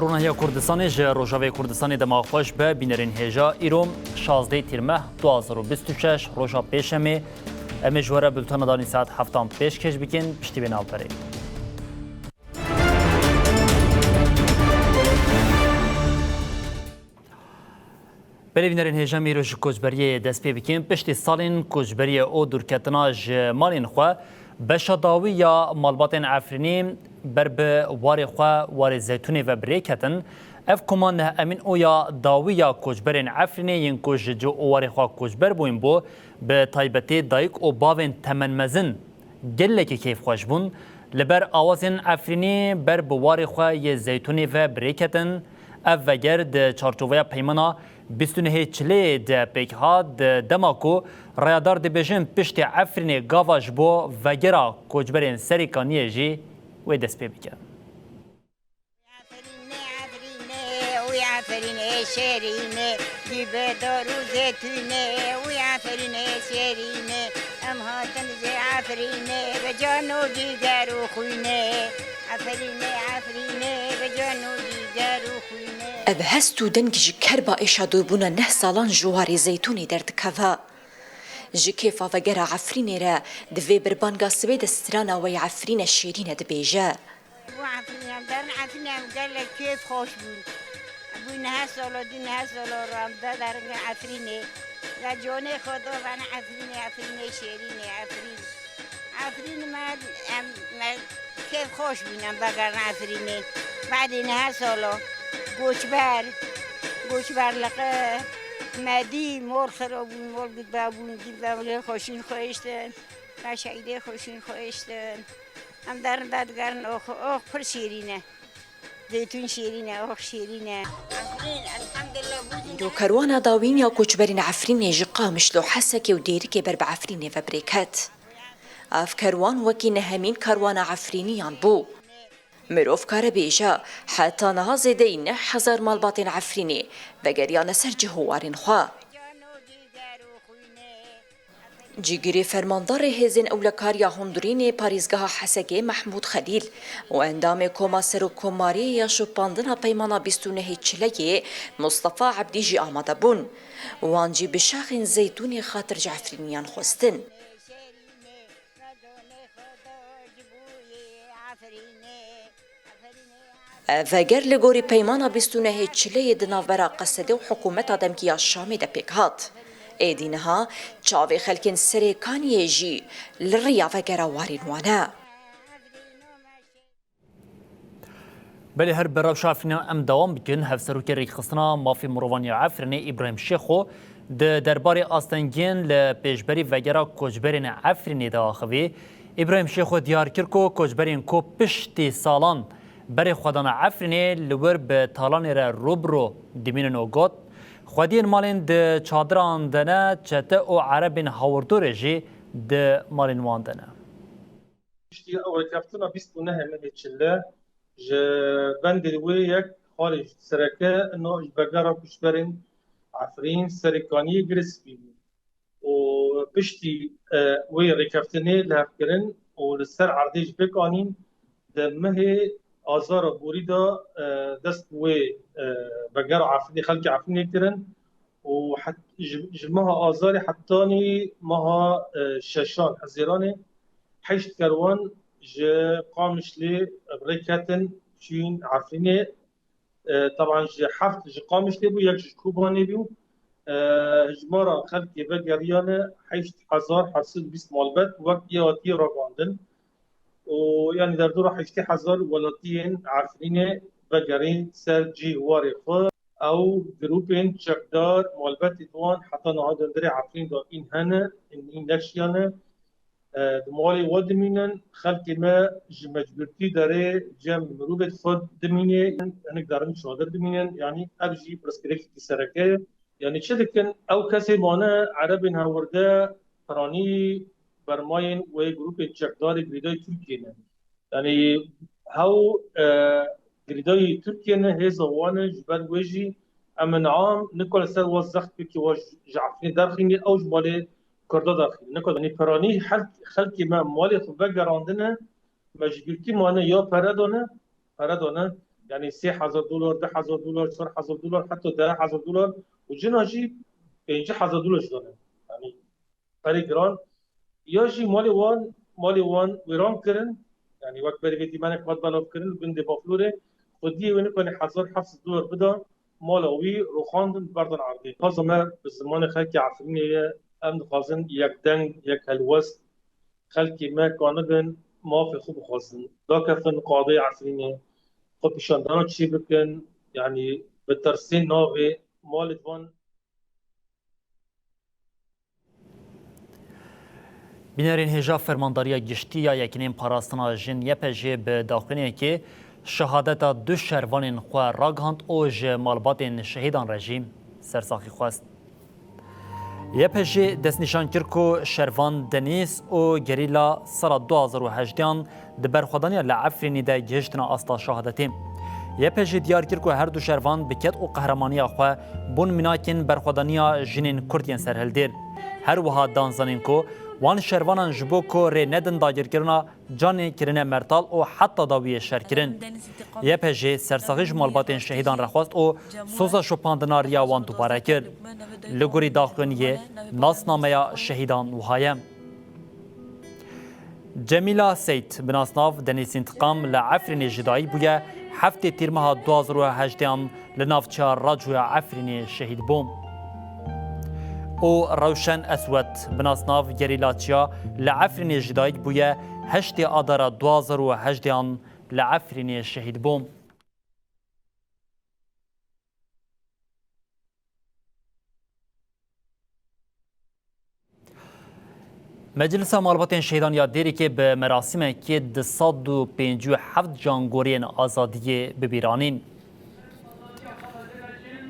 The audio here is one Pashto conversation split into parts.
جرونهیا کردستان روجاوی کردستان دماغش به بینرین هجا ایروم 16 تیرمه 2026 روجا پیشمی امجوره بلتان دانی ساعت 7 پیش کش بکن پشتی بین آلپره. بله بینرین هجا میروش کجبری دست پی بکن پشتی سالین کجبری او دورکتناج مالین خواه بشاداوی یا مالباتن عفرینی بر به وار خواه وار زیتونی و بریکتن اف کمان امین او یا داوی یا کجبرین عفرینی ین کج جو وار خواه کجبر بوین بو به تایبتی دایک او باوین تمن مزن گله که کیف خوش بون لبر آوازین عفرینی بر به وار خواه ی زیتونی و بریکتن اف وگر ده چارچوبه پیمانا بیستونه چلی ده پیک ها ده دماکو رایدار ده بجن پشت عفرین گاواش بو وگرا کجبرین سریکانیه جی و دست پی بکن. عفرینه شیرینه جیبه دارو زیتونه وی عفرینه شیرینه ام هاتن زی عفرینه به جانو دیگر و خوینه عفرینه به جانو دیگر و خوینه اب هستو دنگی کربا ایشا دوربونا 9 سالان جواری زیتونی درد کوا جی کیفا وگرا عفرینه را دوی بربانگا سوی دسترانا وی عفرینه شیرینه دبیجه و عفرینه درن عفرینه قال لك كيف خوش بون نه سالا دو نه سالا رامده درن عفرینه یا جانه خدا و عفرینه شیرینه عفرین من کیف خوش بینم بگر عفرینه بعد نه سالا گوشبر لقه مدی مول خرابون مول بابون دیدم خوشین خوشتن مشایده خوشین خوشتن هم درن دادگرن آخ پر شیرینه زیتون شیرینه آخ شیرینه عفرین الحمدلله دو کروانا داوین یا کچبرین عفرین جقا مشلو حسکی و دیری که بر بعفرین و بریکت اف کروان وکی نهمین کروان عفرینیان بو مروف کار بیجا حتی نها زیده 9,000 مالباتین عفرینی و گریان سر جهوارین خواه جیگری فرماندار هزین اولکاریا هندورین پاریزگاه حسگه محمود خلیل و اندام کوماسر و کوماری یا شپاندن پیمانا 29 چلگی مصطفى عبدی جی آماده بون وانجی بشاخین زیتون خاطر جعفرینیان خوستن وگر لگوری پیمانا 29 چلی دناورا قصده و حکومت آدمگی شامی ده پیک هات ایدینها چاوی خلکن سریکانی جی لریا وگر وارین وانا بله هر برای شافینا ام دوام بکن هفسروک ریک خستنا مافی مروانی عفرینی ابراهیم شیخو ده درباره آستنگین لپیشبری وگرا کجبرین عفرینی ده آخوی ابراهیم شیخو دیار کرکو کجبرین کو پشتی سالان بر خودان عفرینی لور به تالان را روبرو دمین نوگوت خودین مالین ده چادران دنه چته او عربین هاوردور جی ده مالین واندنه پشتی اول کفتنا 29 من چله ج بند دوی یک خارج سرکه انه بگرا کشبرین عفرین سرکانی گرسپی و پشتی وی رکفتنی لحفکرن و لسر عردیج بکانین ده مه آزار بوریدا دست وی بگرا عفرین خلق عفرین کرن و جمعها آزار حتانی مها ششان حزیران حشت کروان ج قامش لي بريكاتن شين عفريني طبعا ج حفت ج قامش لي بو يك كوباني بيو جمارة خلقي بقريانة حيشت حزار حصل بيس مالبات وقت يواتي رقاندن ويعني در دورة حيشتي حزار ولاتين عفريني بقرين سر جي واري خو او جروبين چقدار مالبات دوان حتى نهادن دري عفرين دا این هنه این نشيانه دماغی و دمینن خلقی ما مجبورتی داره جمع مروبت خود دمینه انک دارن شادر دمینن یعنی ابجی پرسکریک کی سرکه یعنی چه دکن او کسی مانه عربین هورده فرانی برماین و گروپ چکدار گریدای ترکیه نه یعنی هاو گریدای ترکیه نه هزوانه جبر وجی امن عام نکل سر وزخت که وج جعفری درخینی او جماله کرده داخل نکرد یعنی پرانی خلقی ما مالی خوب گراندنه مجبورتی مانه یا پردانه يعني 3000 دولار 10000 دولار 4000 دولار حتى 10000 دولار وجنا جي 5000 دولار جدانه يعني فرق جران یا جی مالی وان ویران کردن یعنی وقت بری ویدی من قد بلاف کردن بند بافلوره خودی ونی کنی 1700 دلار بده مال اوی رو خواندن بردن عرضی خاصه ما به زمان خلق عفرینی ام خواستن یک دنگ یک هلوست خلقی ما کانگن ما في خوب خواستن دا کفن قاضی عفرینی خب پیشاندانا چی بکن یعنی به ترسین ناوی مال وان بینرین هجا فرمانداریا گشتی یا یکنین پاراستنا جن یپجه به داخلینه که شهادت دو شروان خواه راگهاند او جه مالبات شهیدان رژیم سرساخی خواست. یپجه دست نشان کرد شروان دنیس او گریلا سال 2018 دبر خودانی لعفرینی ده گشتنا اصلا شهادتیم. یپجه دیار کرد هر دو شروان بکت او قهرمانی خواه بون مناکن برخودانی جنین کردین سرهلدیر. هر وها دانزانین که وان شروانان جبو کو ری ندن داگر کرنا جانی کرنه مرتال او حتی داوی شر کرن یپجه سرساخیش مالباتین شهیدان رخواست او سوزا شپاندنا ریا وان دوباره کرد لگوری داخلنیه ناسنامه شهیدان وهایم جمیلا سیت بناسناف دنیس انتقام لعفرین جدایی بویه هفته تیرمها 2018 لنافچار راجوی عفرین شهید بوم او روشن اسود بناسناف گریلاتیا لعفرین جدایک بویه هشت آدار 2018 لعفرین شهید بوم مجلس مالبات شهیدان یاد دیری که به مراسم که 257 جانگورین آزادی ببیرانین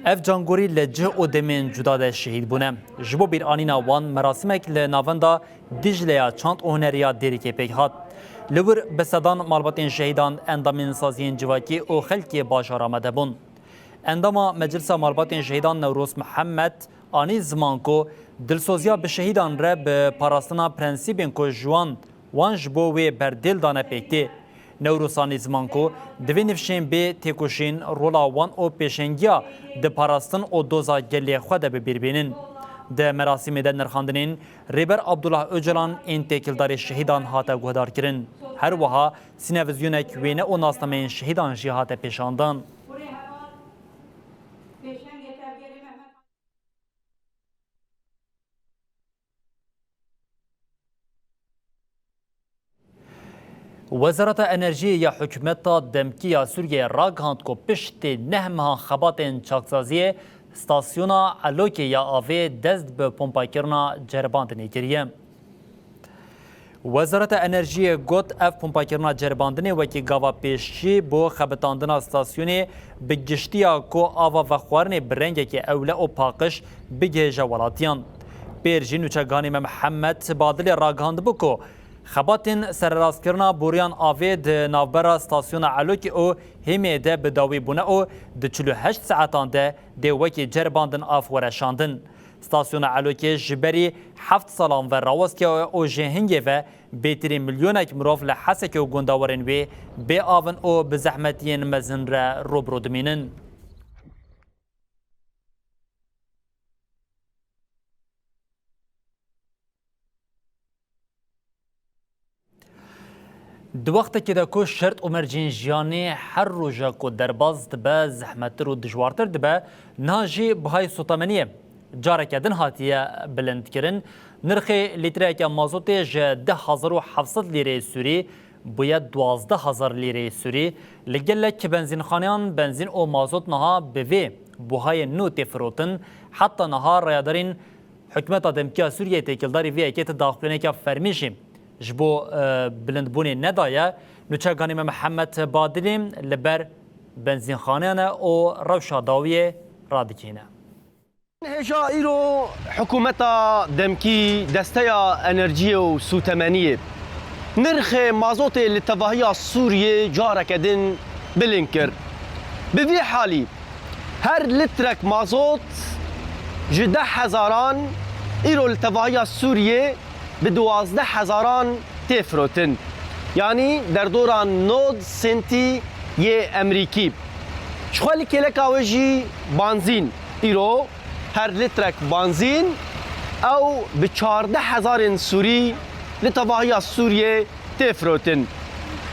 اف جانگوری لجه او دمین جدا ده شهید بونه جبو بیرانینا وان مراسمک لناوندا دیجلیا چاند اونریا دیری که پیک هات لور بسدان مالباتین شهیدان اندامین سازین جواکی او خلکی باشار آمده بون انداما مجلس مالباتین شهیدان نوروز محمد آنی زمان کو دلسوزیا به شهیدان ره به پاراستنا پرنسیبین کو جوان وان جبو وی بردل دانه پیکتی نوروسانی زمان کو دوی نفشین به تکوشین رولا وان او پیشنگیا ده پاراستن او دوزا گلی خود ببیربینین. ده مراسم ده نرخاندنین ریبر عبدالله اوجلان این تکیلدار شهیدان هاته گهدار کرن. هر وها سینویزیونک وینه او ناسنامه شهیدان جی هاته پیشاندن. وزارت انرژی یا حکومت دمکیا سوریه راگهاند کو پشت نهمها خباتن چاکسازی ستاسیونا علوکی یا آوی دست به پمپاکرنا جرباندنی گریه. وزارت انرژی گوت اف پمپاکرنا جرباندنی وکی گاوا پیشی بو خبتاندنا ستاسیونی بگشتیا کو آوا و خوارن برنگه که اوله و پاقش بگیجه ولاتیان. پیرجی نوچگانی محمد بادل راگهاند بکو خباتن سرراسکرنا بوریان آوید ناوبرا ستاسیون علوکی او همه ده بداوی بونه او ده 48 ساعتان ده ده وکی جرباندن آف ورشاندن. ستاسیون علوکی جبری 7 سالان و راوست او جهنگی و بیتری میلیونک مروف لحسک او گنداورن وی به آون او بزحمتین مزن را روبرو دمینن. دو وقت که دکو شرط امرجین جیانی هر روزا کو درباز دبه زحمت رو دجوارتر دبه ناجی بهای سوتامنیه جاره کدن هاتیه بلند کرن نرخ لیتره که مازوت جه 10700 لیره سوری باید 12000 لیره سوری لگل که بنزین خانیان بنزین او مازوت نها بوی بهای نو تفروتن حتی نها رایدارین حکمت دمکیا سوریه تکلداری وی اکیت داخلینه که فرمیشیم جبو بلندبونی ندایه نوچگانی محمد بادلیم لبر بنزین خانه او روشا داویه رادکینه هجا ایرو حکومت دمکی دسته انرژی و سوتمنیه نرخ مازوت لتواهی سوریه جاره کدن بلنکر به وی حالی هر لترک مازوت جده هزاران ایرو لتواهی سوریه به 12000 تفروتن یعنی در دوران 9 سنتی یه امریکی شخوالی کلکا وجی بانزین ایرو هر لیترک بانزین او به 14,000 سوری لطباهی سوریه تفروتن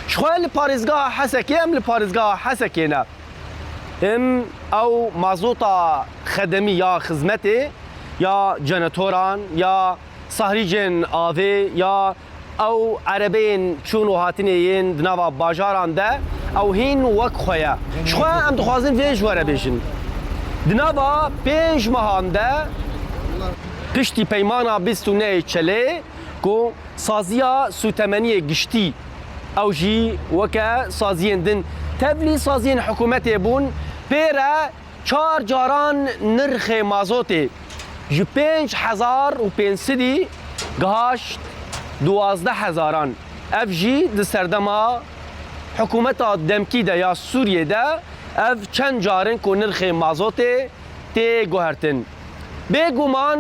شخوال پارزگاه حسکی ام لپارزگاه حسکی نه ام او مازوتا خدمی یا خدمتی یا جنتوران یا سهریجن آوی یا او عربین چون و هاتینین دنوا باجاران ده او هین وک خویا شخوا ام دخوازن ویج وره بیشن دنوا 5 ماهان ده پشتی پیمانا 29 چله کو سازیا سوتمنی گشتی او جی وکا سازین دن تبلی سازین حکومتی بون پیره 4 جاران نرخ مازوتی جو 5,500 گهاشت 12,000 اف جی د سردما حکومت دمکی ده یا سوریه ده اف چند جارن کو نرخ مازوتی تی گوهرتن بگومان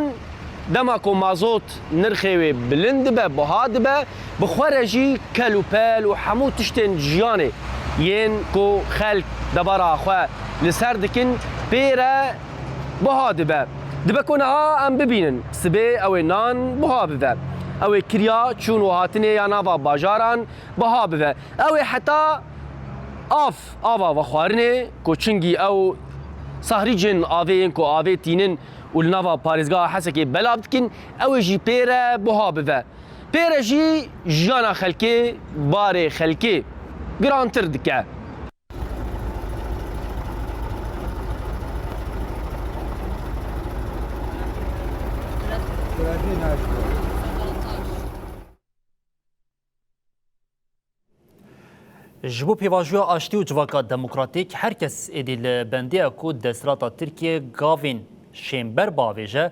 دما کو مازوت نرخي بلند به بهاد به بخورجي كالوبال وحمو تشتن جياني ين كو خلق دبرا خو لسردكن بيرا بهاد به دبكونها ام ببينن سبي او نان بهاب به او كريا چون وهاتني يا نافا باجاران بهاب به او حتى آوا وخوارني كو چنگي او سهريجن آوين كو آوي تينن ولنافا باريزگاه حسكي بلابتكن او جي بيرا بهاب به بيرا جي جانا خلكي باري خلكي گرانتر دكه جبو پیواژویا آشتی و جواکا دموکراتیک هر کس ادیل بندی کو دستراتا ترکیه گاوین شیمبر باویجه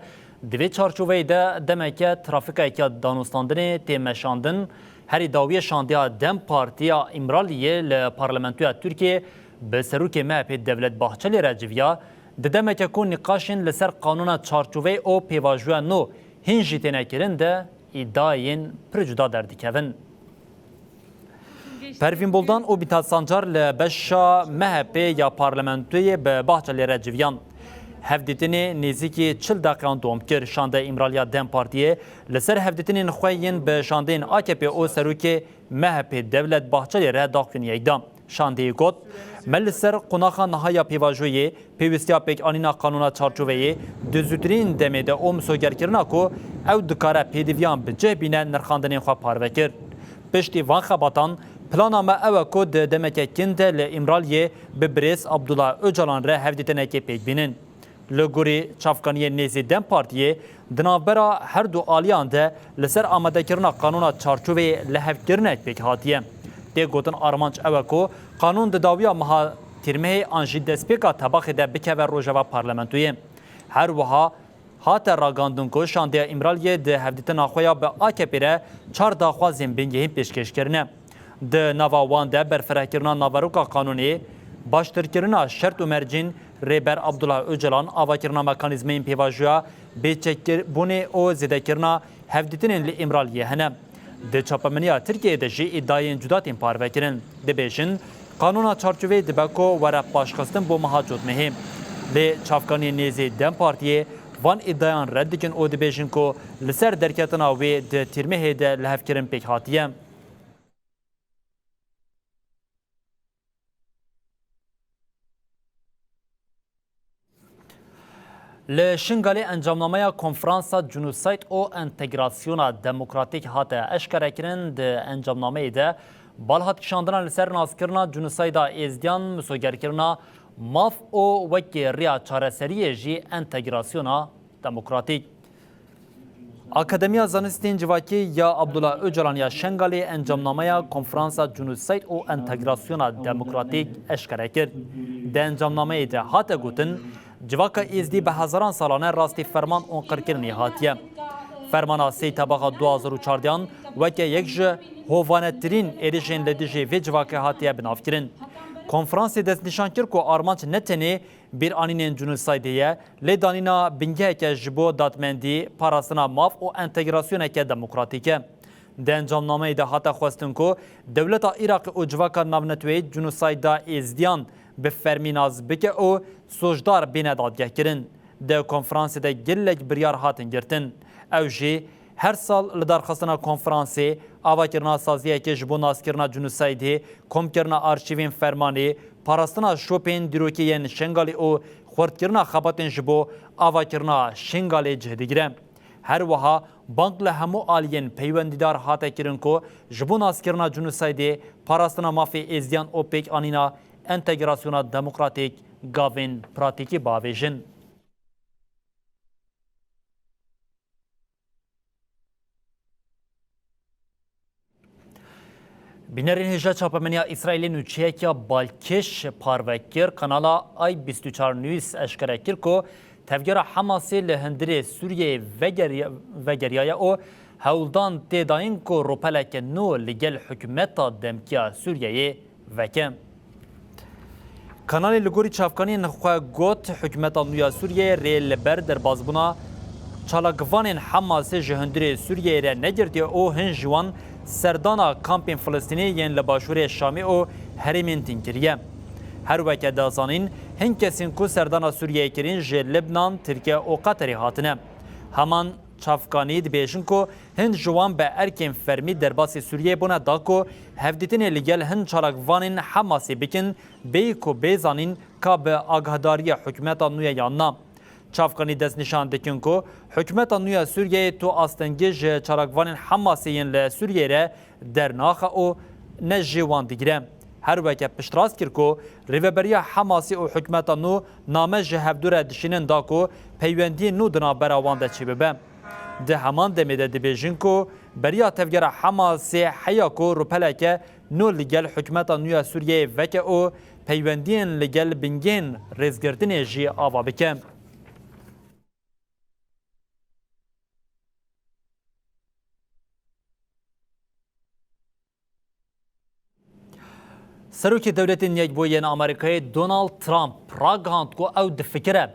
دوی چارچوبه ده دمکه ترافیکا که دانوستاندن تیمشاندن هری داوی شاندیا دم پارتیا امرالیه لپارلمنتویا ترکیه به سروک مهپ دولت باحچلی رجویا ده دمکه کو نقاشن لسر قانون چارچوبه او پیواژویا نو هنجی تنکرن ده ایداین پرجودا دردکون پروین بولدان و بیتاد سانجار لبشا مهپ یا پارلمنتوی به باحچلی رجویان هفدیتنی نزیکی 40 دقیقان دوم کر شانده امرالیا دم پارتیه لسر هفدیتنی نخواهین به شانده AKP او سروک مهپ دولت باحچلی ره داخل ایدام شانده گوت ملسر قناخا نهایا پیواژوی پیوستیا پیک آنینا قانونا چارچوبه دزودرین دمیده او مسوگرکرنا کو او دکاره پیدویان به جه بینه نرخاندنین خواه پاروکر پشتی وان خباتان پلانا ما او کو د دمکه کنده لامرالیه به بریس عبدالله اوجالان ره هفدیتنه که پیک بینن لگوری چافکانی نیزی دم پارتیه دنابرا هر دو آلیان ده لسر آمده کرنا قانونا چارچوبه لحف کرنک پیک هاتیه ده گوتن آرمانچ او کو قانون د داویا مها ترمه آنجی دسپیکا طباخ ده بکوه روژوا پارلمنتویه هر وها هات راگاندون کو شانده امرالیه ده هفدیتن آخویا به AKP ره 4 داخوا زنبینگه هم پیشکش کرنه ده نواوان ده برفره کرنا ناوروکا قانونی باشتر کرنا شرط و مرجین ریبر عبدالله اوجلان آوا کرنا مکانیزمین پیواژویا بیچکر بونه او زده کرنا هفدیتنین لی امرالیه هنه ده چاپمنیا ترکیه ده جی ادعاین جداتین پارو کرن ده بیشن قانونا چارچوبه دبکو وره پاشخستن بو مهاجود مهم لی چافکانی نیزی دم پارتیه وان ادعایان رد کن او ده بیشن کو لسر درکتنا و ده ترمه ده لحف کرن پیک هاتیه لشنگالی انجامنامه کنفرانس جنوسایت او انتگراسیون دموکراتیک هاته اشکره کرن ده انجامنامه ده بالهات کشاندنا لسر نازکرنا جنوسایدا ازدیان مسوگر کرنا ماف او وکی ریا چارسری جی انتگراسیون دموکراتیک اکادمیا زانستین جواکی یا عبدالله اوجلان یا شنگالی انجامنامه کنفرانس جنوسایت او انتگراسیون دموکراتیک اشکره کرد ده انجامنامه ده هاته گوتن جواکا ایزدی به هزاران سالانه راستی فرمان اونقر کرنی هاتیه. فرمانا سی طبقه 2014 وکه یک جه هوانترین ایریشن لدیجی و جواکا هاتیه بناف کرن. کنفرانسی دست نشان کرد که آرمانچ نتنی bir aninin cunusaydiye ledanina bingeke jibo datmendi parasına maf o entegrasyoneke demokratike. Dencamnameyi de hata xwestin ku devleta Irak o civaka navnetwey cunusayda ezdiyan به فرمیناز بکه او سوجدار بین دادگه کرن. ده کنفرانس ده گلک بریار هاتن گرتن. او جی هر سال لدرخواستنا کنفرانسی آوا کرنا سازیه که جبو ناس کرنا جنوسایدی کم کرنا آرشیوین فرمانی پاراستنا شوپین دیروکی ین شنگالی او خورد کرنا خباتن جبو آوا کرنا شنگالی جهدیگرم. هر وها بانک له همو آلین پیوندیدار هاته کرن کو جبو ناس کرنا جنوسایدی پاراستنا مافی ازدیان اوپیک آنینا انتگراسیونا دموکراتیک گاوین پراتیکی باویجن. بینرین هجا چاپمنیا اسرائیلی نوچیکیا بالکش پاروکر کانالا آی 24 نیوز اشکره کر کو تفجیر حماسی لهندری سوریه وگریای او هولدان تداین کو روپلک نو لگل حکومت دمکیا سوریه وکم. کانال لگوری چافکانی نخواه گوت حکومت نویا سوریه ریل بر در بازبونا چالاگوان حماسی جهندری سوریه را نگرتی او هنجوان سردانا کامپین فلسطینی ین لباشور شامی او هریمین تینکریه. هر وقت دازانین هنگ کسین کو سردانا سوریه کرین جه لبنان، ترکیه و قطری هاتنه. همان چافکانی بیشن کو هند جوان به ارکین فرمی در باسی سوریه بونه دا کو هفدیتین لگل هند چالاگوان حماسی بکن بی کو بیزانین که به آگهداری حکومت نویا یاننا. چافکانی دست نشان دکن کو حکومت نویا سوریه تو آستنگیج چالاگوان حماسیین لسوریه را در ناخ او نجیوان دیگره. هر وقت پشتراست کر کو ریوبریا حماسی و حکومت نو نامه جهبدور دشینن دا کو پیوندی نو دنا براوان ده چی ببه. ده همان دمیده دی بیجن کو بریا تفگر حماسی حیا کو روپلک نو لگل حکومت نویا سوریه وکه او پیوندین لگل بنگین ریزگردن جی آوا بکم. سروکی دولت نیکبویین آمریکایی دونالد ترامپ راگاند کو او دفکره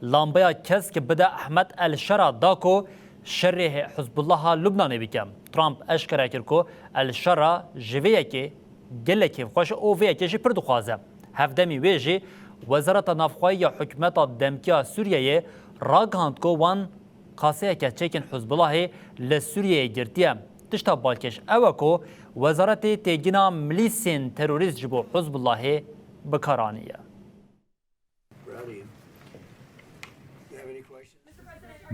لامبیا کس که بده احمد الشرا دا کو شره حزب الله لبنان بکم. ترامپ اشکره کر کو الشرا جویه که گله که خوش او ویه که جی پردو خوازه. هفدمی ویجی وزارت نافخوایی یا حکومت دمکیا سوریه راگاند کو وان قاسه که چکن حزب الله لسوریه گرتیه. تشتا بالکش اوه کو وزارت تیگینا ملیسین تروریست جبو حزب الله بکارانیه.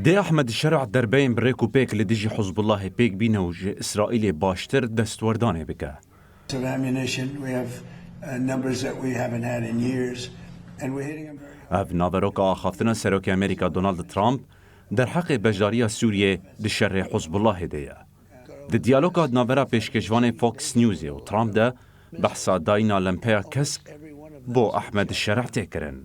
دي أحمد الشرع دربين بريكو بيك اللي ديجي حزب الله بيك بينوج إسرائيلي باشتر دستورداني بك. أف نظرك آخفتنا سروك أمريكا دونالد ترامب در حق بجدارية سوريا دشر حزب الله ديه. د دیالوگ ناورا پیشکشوان فوکس نیوزی و ترامپ ده بحثا داینا لمپیا کسک بو احمد الشرع تکرن.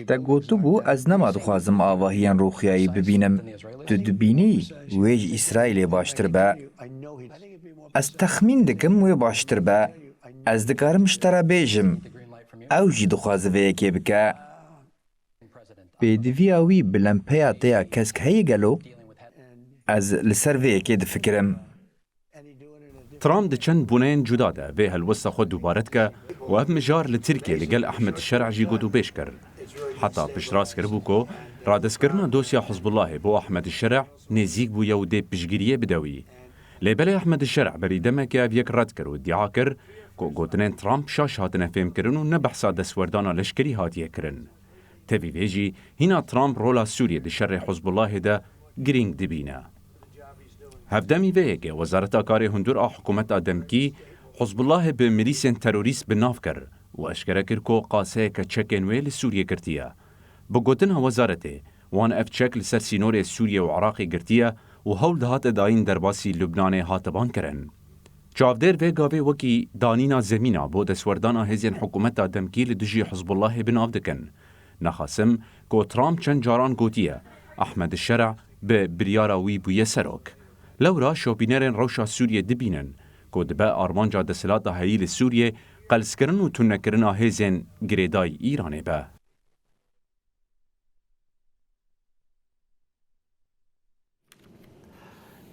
تا گوتو بو از نما دخوازم آواهیان روخیایی ببینم تو دبینی ویج اسرائیل باشتر با از تخمین دکم وی باشتر با از دکارم اشترا بیجم او جی دخوازه ویکی بکا بیدوی آوی بلمپیا تیا کسک هی گلو از لسروی که دفکرم. ترامپ ده چند بونين جدا ده به هالوسط خود دوبارت که و اف مجار لترکیه لگل احمد الشرع جی گودو بیش کر. حتی پشتراس کربو کو رادس کرنا دوسیا حزب الله بو احمد الشرع نزیک بو یو ده پشگیریه بدوی. لیبل احمد الشرع بریدمه که اف یک رد کر و ادعا کر کو گوتنین ترامپ شاش هاتنه فهم کرن و نبحثا دستوردانا لشکری هاتیه کرن. تبی ویجی هینا ترامپ رولا سوریه ده شر حزب الله ده گرینگ دبینه. هفدمی ویگه وزارت کاری هندور حکومت دمکی حزب الله به ملیسین تروریست بناف کر و اشکره کر کو قاسه که چکن ویل سوریه کرتیه. بگوتنها وزارته وان اف چک لسر سینور سوریه و عراقی کرتیه و هول دهات داین درباسی لبنان هاتبان کرن. چاودر ویگاوی وکی دانینا زمینا بود اسوردانا هزین حکومت دمکی لدجی حزب الله بناف دکن. نخاسم کو ترامپ چند جاران گوتیه احمد الشرع به بریارا وی بوی سروک. لورا شوپینرن روشا سوریه دبینن که دبا آرمانجا دسلات هایل سوریه قلسکرن و تنکرن هزین گریدای ایرانه با.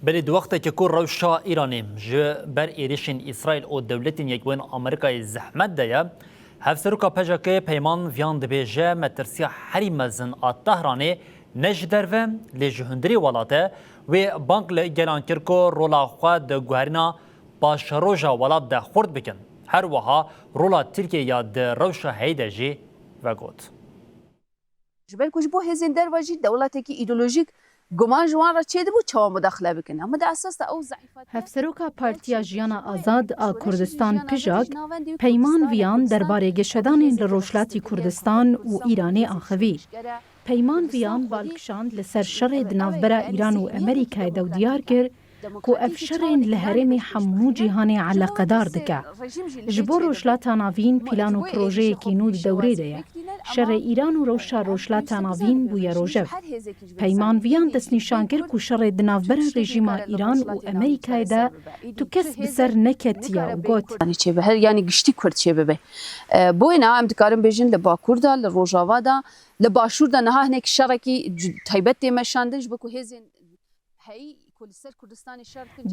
بلی دو وقت که کور روشا ایرانی جه بر ایریشن اسرائیل و دولت یکوین آمریکای زحمت دیا هفسروکا پجاکه پیمان ویان دبیجه مترسیا حری مزن آت تهرانه نج دروه لجهندری ولاته و بانک لگلان کرکو رولا خواه ده گوهرنا باش روژا ولات ده خورد بکن هر وها رولا ترکیه یا ده روشا هیده جی و گوت جبل کش بو هزین در واجی دولتی که ایدولوژیک گمان جوان را چه دبو چه مداخله بکنه اما در اساس او ضعیفات هفسروکا پارتیا جیانا آزاد آ کردستان پژاک پیمان ویان درباره گشتان لروشلاتی کردستان و ایرانی آخوی پیمان ویان بالکشاند لسر شر دنافبرا ایران و امریکای دو دیار کر کو افشرین لهرمی حمو جیهانی علاقه دار دکه جبو روشلاتا ناوین پیلان و پروژه کینود دوره ده شر ایران و روشلاتا ناوین بویا روژه پیمان ویان دست نشان کر کو شر دنافبر رژیم ایران و امریکای ده تو کس بسر نکتیا و گوت یعنی چه به یعنی گشتی کرد چه به بو اینا ام دکارم بجن لباکور دا لروجاوا دا لباشور دا نه هنک شرکی تایبت مشاندج بکو هزین هی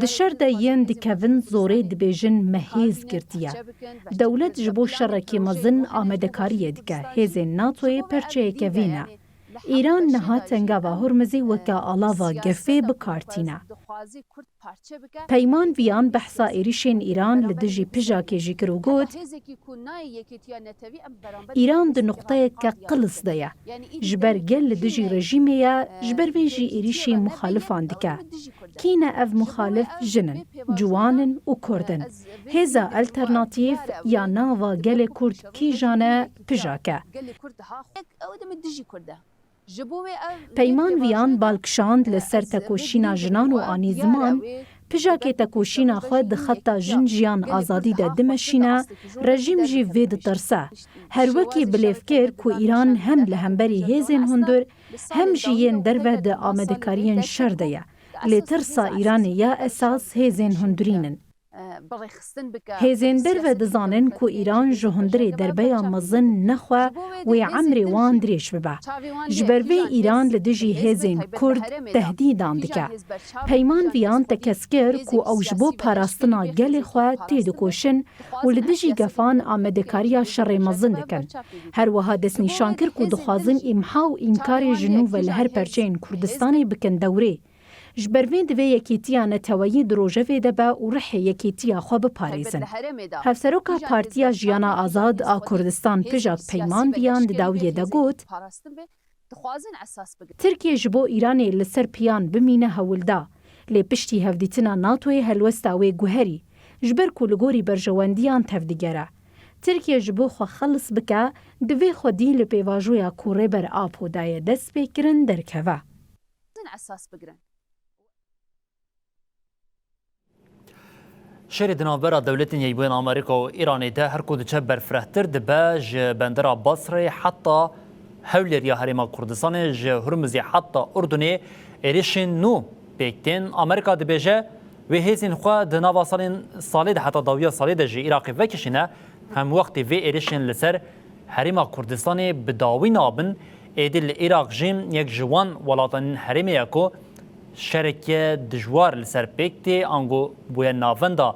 دشر دا ین دکوین زوره دبیجن مهیز گرتیه. دولت جبو شرکی مزن آمدکاریه دکه هیزین ناتوی پرچه کوینه. ایران نها تنگا و هرمزی وکا آلاوا گفه بکارتینه. پیمان ویان بحثا ایریشین ایران لدجی پجاکی جی کرو گود ایران ده نقطه که قلص دیا جبر گل لدجی رژیمه یا جبر ویجی ایریشی مخالفان دکه کینه اف مخالف جنن جوانن و کردن هزا الترناتیف یا ناوا گل کرد کی جانه پجاکه پیمان ویان بالکشاند لسر تکوشینا جنان و آنی زمان پجاکی تکوشینا خود خطا جن جیان آزادی ده دمشینا رژیم جی وید ترسه هر وکی بلیفکر کو ایران هم لهمبری هیزین هندور هم جیین دربه ده آمدکارین شرده لی ترسا ایران یا اساس هیزین هندورینن هیزین در و دزانن کو ایران جهندری دربیا مزن نخوا و عمری وان دریش ببه. جبروی ایران لدجی هیزین کرد تهدیدان دکه. پیمان ویان تکسکر کو اوجبو پاراستنا گل خوا تیدکوشن و لدجی گفان آمدکاریا شر مزن دکن. هر وها دست نشان کر کو دخوازن امحا و انکار جنوب و لهر پرچین کردستانی بکن دوره. جبروین دوی یکیتیا نتوایی دروژوی دبا و رحی یکیتیا خواب پاریزن. هفسروکا پارتیا جیانا آزاد آ کردستان پجاک پیمان بیان داویه دا گوت ترکیه جبو ایرانی لسر پیان بمینه هولدا لی پشتی هفدیتنا ناتوی هلوستاوی گوهری جبر کولگوری برجواندیان تفدیگره. ترکیه جبو خو خلص بکا دوی خودی لپیواجویا کوره بر آپو دای دست بکرن درکوه. شری دنابرا دولتین یکبوین آمریکا و ایرانی ده هر کود چه برفرهتر ده جه بندرا بصره حتی حولیر یا هریما کردستان جه هرمزی حتی اردنی ایریشن نو بیکتین آمریکا ده بیجه و هیزین خواه ده نوا سالی ده حتی داویا سالی ده جه ایراقی وکشینه هم وقتی و ایریشن لسر هریما کردستان بداوی نابن ایدیل ایراق جیم یک جوان ولاتن هریمی یکو شرکه دجوار لسر پیکتی آنگو بوی ناوندا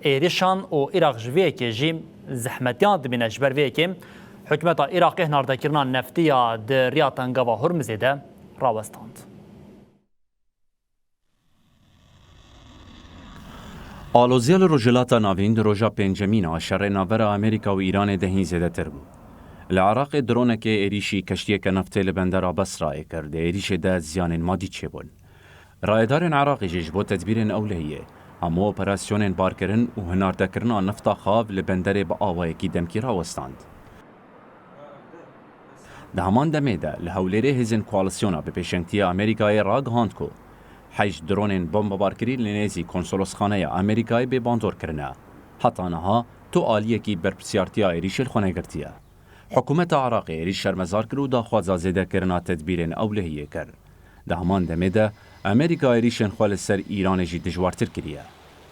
ایریشان و ایراق جویه که جیم زحمتیان دبینه جبرویه که حکمت ایراقی هنارده کرنا نفتیا ده ریاتنگا و هرمزی ده راوستاند. آلوزیال روجلاتا ناوین در روژا پنجمین شر ناور امریکا و ایران دهین زیده تر بود. العراق درونه که ایریشی کشتیه که نفته لبندر بصره کرده ایریش ده زیان مادی چه بون. رایدارن عراقی جبو تدبیرن اولهیه همو اپراسیونن بارکرن و هناردکرنا نفتا خواب لبندر با آوائه کی دمکی راوستاند. ده همان دمه ده لحولیره هزین کوالسیونا به پیشنگتی امریکای راگ هاند کو 8 درونن بمب بارکری لنیزی کنسولوس خانه امریکای به باندور کرنه حتی نها تو آلیه کی برپسیارتیا ایریش الخونه گرتیه. حکومت عراقی ایریش شرمزار کرو دا خوازا زیده کرنا تدبیرن اولهیه کر. ده همان دمه ده امریکا ایریشن خوال سر ایران جی دجوارتر کریه.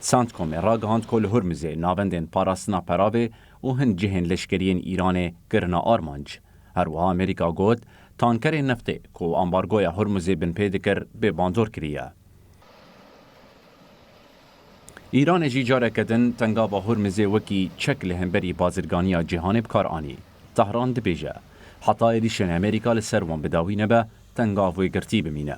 سانت کومه راگ هاند کل هرمزه ناوندن پاراستنا پراوه و هن جهن لشکرین ایران کرنا آرمانج. هر وها امریکا گود تانکر نفته کو امبارگوی هرمزه بن پیدکر به باندور کریه. ایران جی جارکدن تنگا با هرمزه وکی چک لهمبری بازرگانی جهان بکار آنی. تهران دبیجه. حتی ایریشن امریکا لسروان بداوی نبه تنگا وی گرتی بمینه.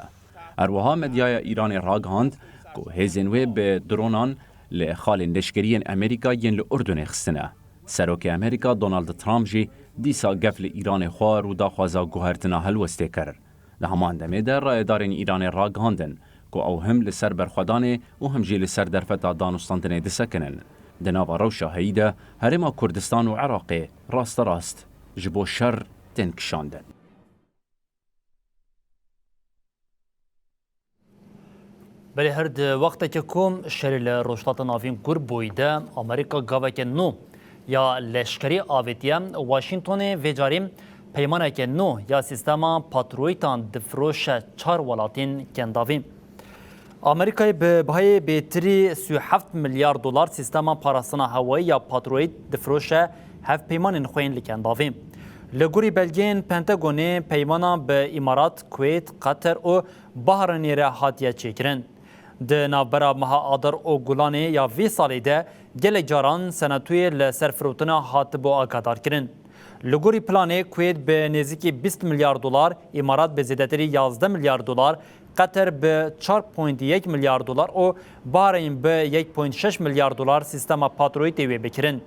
اروها مدیای ایران راگ هاند که هزینوی به درونان لخال لشکری امریکا ین لأردن خستنه. سروک امریکا دونالد ترامپ جی دیسا گفل ایران خوار و داخوازا گوهرتنا هلوسته کر. لهمان دمه در رایدارین ایران راگ هاندن که او هم لسر برخودانه و هم جی لسر درفتا دانستاندنه دسکنن. دناوا روشا هیده هرما کردستان و عراق راست جبو شر تنکشاندن. بله هرد وقت که کم شریل روشتات نافین گر بویده امریکا گاوه که نو یا لشکری آویتیه واشنطن ویجاریم پیمانه که نو یا سیستما پاترویتان دفروش 4 ولاتین کنداویم. امریکای به بهای بیتری 37 میلیارد دلار سیستما پاراسنا هوایی یا پاترویت دفروش هف پیمان خوین لکنداویم. لگوری بلگین پنتاگون پیمانا به امارات، کویت، قطر و بحرینی را هاتیه چیکرن. ده نوبرا مها آدر او گولانه یا وی سالی ده گل جاران سنتوی لسرفروتنا هات بو آگادار کرن. لگوری پلانه کویت به نزدیکی 20 میلیارد دلار، امارات به زیادتری 11 میلیارد دلار، قطر به 4.1 میلیارد دلار و بحرین به 1.6 میلیارد دلار سیستم پاترویت وی بکرن.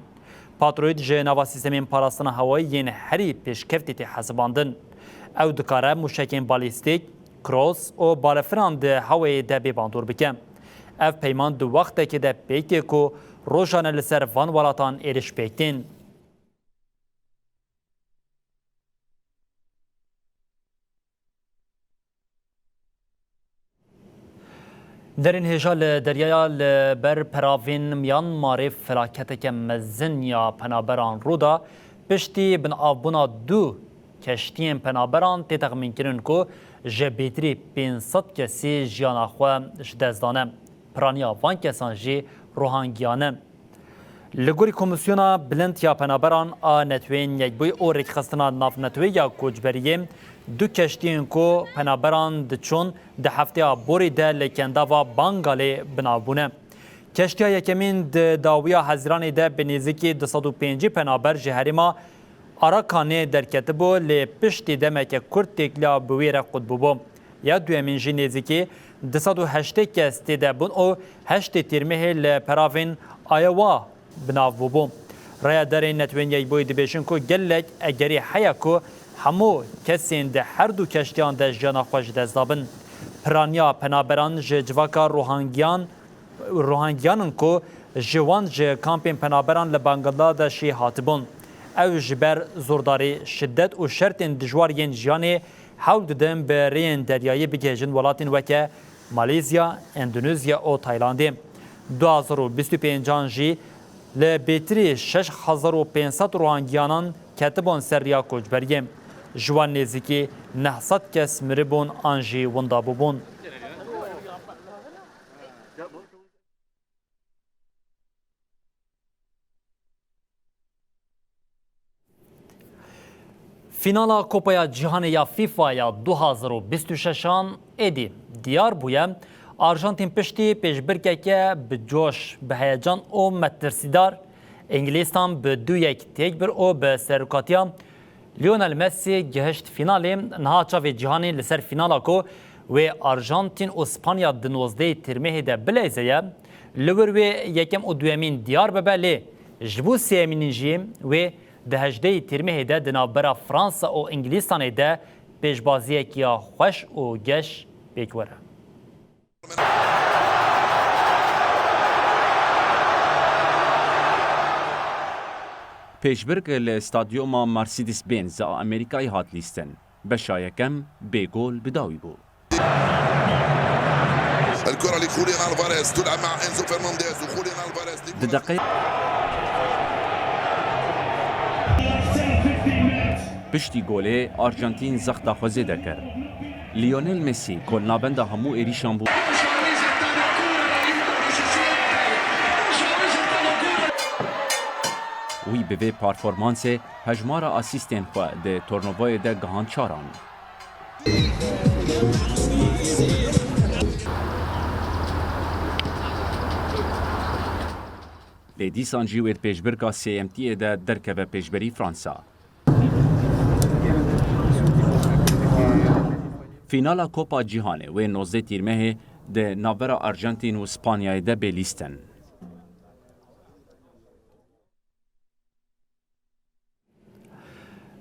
پاترویت جنوا سیستم پاراستنا هوایی ین هری پیشکفتی تی حساباندن. او دکاره موشکین بالیستیک، کروس و بالفران ده هوایی ده بیباندور بکن. اف پیمان دو وقته که ده پیکتی که روشان لسر وان ولاتان ایرش پیکتین. در این هجال دریای بر پراوین میانمار فلاکت که مزن یا پنابران رودا پشتی بن آبونا دو کشتین پنابران تتخمین کرن که جبیتری 500 کسی جیانا خواه جدزدانه پرانیا وان کسان جی روحانگیانه. لگوری کمیسیونا بلند یا پنابران نتوین یک بوی او رکخستنا ناف نتوی یا کوچبریه دو کشتین کو پنابران دچون ده هفته بوری ده لکنده و بانگاله بنابونه. کشتی ها یکمین داویا حزیران ده به نزدیکی 205 پنابر جهریما آراکانه در کتبو لپشتی دمه که کرد تکلا بویر قطبو بو. یا دویمین جی نزدیکی 208 کس تیده بون او 8 تیرمه لپراوین آیوا بناو بو. رای داره نتوین یک بوی دبیشن کو گلک اگری حیا کو همو کسین ده هر دو کشتیان ده جانا خوش دزدابن. پرانیا پنابران جواکا روحانگیانن کو جوان ج کامپین پنابران لبنگلادشی هاتبون. او جبر زورداری شدت و شرط دجوار ین جیانی حول ددن به رین دریایی بگیجن ولاتین وکه مالیزیا، اندونزیا و تایلاندی. 2025 جی لبیتری 6500 روحانگیانان کتبان سریا کوچبریه. جوان نزدیکی 900 کس مربون آنجی وندابو بون. فینالا کوپایا جهانی یا فیفا یا 2026 ایدی دیار بویه آرژانتین پشتی پیشبرکه که به جوش به هیجان و مترسیدار انگلیستان به 2-1 تیک بر او به سرکاتیا لیونل مسی گهشت فینالی نها چاوی جهانی لسر فینالا کو و آرژانتین و اسپانیا دنوزده ترمه ده بلیزه لور و یکم و دویمین دیار ببالی جبو سیمینین جیم و ده هجده ترمه ده دنابرا فرانسا و انگلیستان ده پیشبازیه کیا خوش و گش بیکوره. پیشبرگ لاستادیوم مرسیدس بنز امریکای هات لیستن بشا یکم بگول بداوی بود. الكرة لخوليان الفاريز تلعب مع انزو فرنانديز وخوليان الفاريز دقيقة پشتی گوله آرژانتین زختا خوزه دکر. لیونل مسی کل نابنده همو ایریشان بود. وی به وی پرفورمانس هجمارا اسیستن خواه ده تورنوای ده گهان چاران. لێ دیسان جی وێت پێشبرکە CMT-دا دەرکەوە پێشبەری فرانسا. فینالا کۆپا جیهانê wê 19 tîrmehê di navbera Arjentîn û Spanyayê de bêlîstin.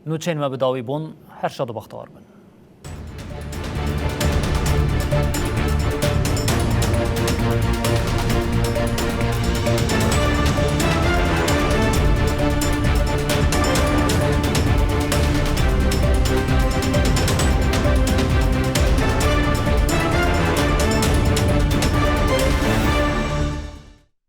نوچین ما بداوی بون هر شاد و بختار بن.